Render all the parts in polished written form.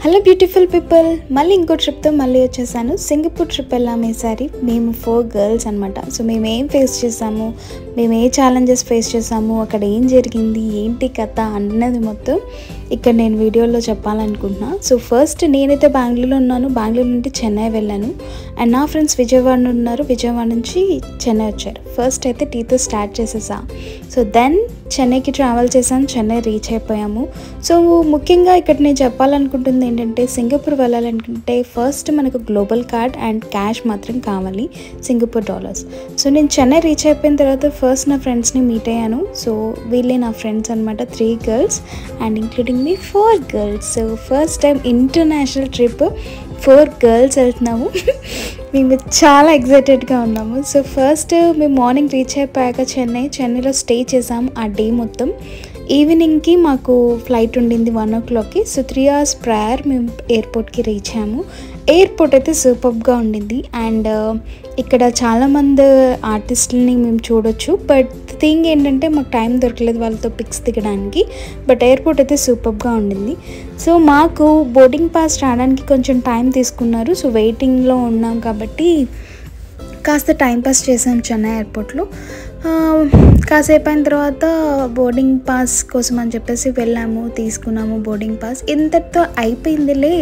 Hello beautiful people, మళ్ళీ ఇంకో ట్రిప్తో మళ్ళీ వచ్చేసాను. సింగపూర్ ట్రిప్ వెళ్ళాము ఈసారి. మేము 4 గర్ల్స్ అనమాట. సో మేము ఏం ఫేస్ చేసాము, మేము ఏ ఛాలెంజెస్ ఫేస్ చేసాము, అక్కడ ఏం జరిగింది, ఏంటి కథ అన్నది మొత్తం ఇక్కడ నేను వీడియోలో చెప్పాలనుకుంటున్నా. సో ఫస్ట్ నేనైతే బెంగళూరులో ఉన్నాను. బెంగళూరు నుండి చెన్నై వెళ్ళాను. అండ్ నా ఫ్రెండ్స్ విజయవాడ ఉన్నారు. విజయవాడ నుంచి చెన్నై వచ్చారు. ఫస్ట్ అయితే టీతో స్టార్ట్ చేసేసా. సో దెన్ చెన్నైకి ట్రావెల్ చేశాను. చెన్నై రీచ్ అయిపోయాము. సో ముఖ్యంగా ఇక్కడ నేను చెప్పాలనుకుంటుంది ఏంటంటే, సింగపూర్ వెళ్ళాలనుకుంటే ఫస్ట్ మనకు గ్లోబల్ కార్డ్ అండ్ క్యాష్ మాత్రం కావాలి, సింగపూర్ డాలర్స్. సో నేను చెన్నై రీచ్ అయిపోయిన తర్వాత ఫస్ట్ నా ఫ్రెండ్స్ని మీట్ అయ్యాను. సో వీళ్ళే నా ఫ్రెండ్స్ అనమాట, 3 girls and including me 4 girls. So first time international trip 4 girls వెళ్తున్నాము. మేము చాలా ఎక్సైటెడ్గా ఉన్నాము. సో ఫస్ట్ మేము మార్నింగ్ రీచ్ అయిపోయాక చెన్నైలో స్టే చేసాము ఆ డే మొత్తం. ఈవినింగ్కి మాకు ఫ్లైట్ ఉండింది 1 o'clockకి. సో 3 hours ప్రయర్ మేము ఎయిర్పోర్ట్కి రీచ్ అయ్యాము. ఎయిర్పోర్ట్ అయితే సూపర్గా ఉండింది. అండ్ ఇక్కడ చాలామంది ఆర్టిస్టులని మేము చూడొచ్చు. బట్ థింగ్ ఏంటంటే మాకు టైం దొరకలేదు వాళ్ళతో పిక్స్ దిగడానికి. బట్ ఎయిర్పోర్ట్ అయితే సూపర్గా ఉండింది. సో మాకు బోర్డింగ్ పాస్ రావడానికి కొంచెం టైం తీసుకున్నారు. సో వెయిటింగ్లో ఉన్నాం కాబట్టి కాస్త టైం పాస్ చేసాం చెన్నై ఎయిర్పోర్ట్లో. కాసేపు అయిన తర్వాత బోర్డింగ్ పాస్ కోసం అని చెప్పేసి వెళ్ళాము, తీసుకున్నాము బోర్డింగ్ పాస్. ఇంతటితో అయిపోయిందిలే,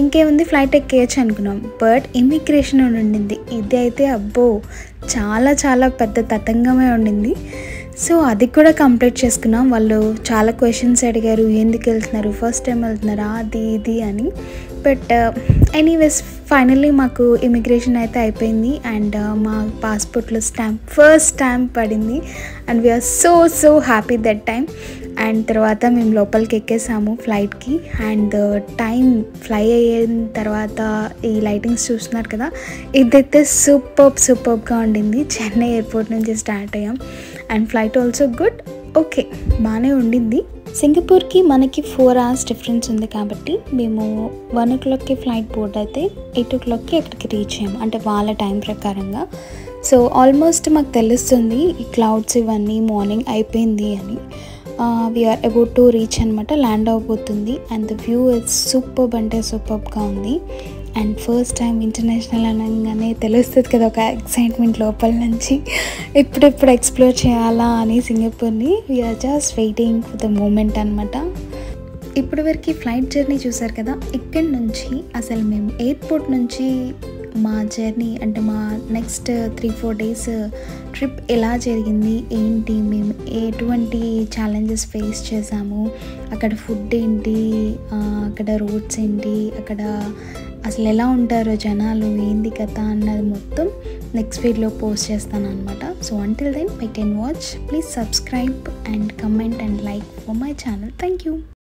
ఇంకేముంది ఫ్లైట్ ఎక్కేయచ్చు అనుకున్నాం. బట్ ఇమిగ్రేషన్ ఉండింది. ఇది అయితే అబ్బో చాలా చాలా పెద్ద తతంగమే ఉండింది. సో అది కూడా కంప్లీట్ చేసుకున్నాం. వాళ్ళు చాలా క్వశ్చన్స్ అడిగారు, ఎందుకు వెళ్తున్నారు, ఫస్ట్ టైం వెళ్తున్నారా, అది ఇది అని. బట్ ఎనీవేస్ ఫైనల్లీ మాకు ఇమిగ్రేషన్ అయితే అయిపోయింది. అండ్ మా పాస్పోర్ట్లో ఫస్ట్ స్టాంప్ పడింది. And we are so happy that time. And తర్వాత మేము లోపలికి ఎక్కేసాము ఫ్లైట్కి. అండ్ టైం ఫ్లై అయిన తర్వాత ఈ లైటింగ్స్ చూస్తున్నారు కదా, ఇదైతే సూపర్గా ఉండింది. చెన్నై ఎయిర్పోర్ట్ నుంచి స్టార్ట్ అయ్యాం. And flight also good, okay బాగానే ఉండింది. సింగపూర్కి మనకి 4 hours డిఫరెన్స్ ఉంది కాబట్టి మేము 1 o'clockకి ఫ్లైట్ బోర్డ్ అయితే 8 o'clockకి అక్కడికి రీచ్ అయ్యాము, అంటే వాళ్ళ టైం ప్రకారంగా. సో ఆల్మోస్ట్ మాకు తెలుస్తుంది ఈ క్లౌడ్స్ ఇవన్నీ మార్నింగ్ అయిపోయింది అని. వీఆర్ అబౌట్ టు రీచ్ అనమాట, ల్యాండ్ అవబోతుంది. And the view is superb అంటే సూపర్గా ఉంది. అండ్ ఫస్ట్ టైం ఇంటర్నేషనల్ అనగానే తెలుస్తుంది కదా ఒక ఎక్సైట్మెంట్ లోపల నుంచి, ఎప్పుడెప్పుడు ఎక్స్ప్లోర్ చేయాలా అని సింగపూర్ని. We're just waiting for the moment అనమాట. ఇప్పటివరకు ఫ్లైట్ జర్నీ చూసారు కదా. ఇక్కడి నుంచి అసలు మేము ఎయిర్పోర్ట్ నుంచి మా జర్నీ అంటే మా నెక్స్ట్ 3-4 days ట్రిప్ ఎలా జరిగింది, ఏంటి, మేము ఎటువంటి ఛాలెంజెస్ ఫేస్ చేసాము, అక్కడ ఫుడ్ ఏంటి, అక్కడ రోడ్స్ ఏంటి, అక్కడ అసలు ఎలా ఉంటారో జనాలు, ఏంది కథ అన్నది మొత్తం నెక్స్ట్ వీడియోలో పోస్ట్ చేస్తాను అనమాట. So until then wait and watch. Please subscribe and comment and like for my channel. Thank you.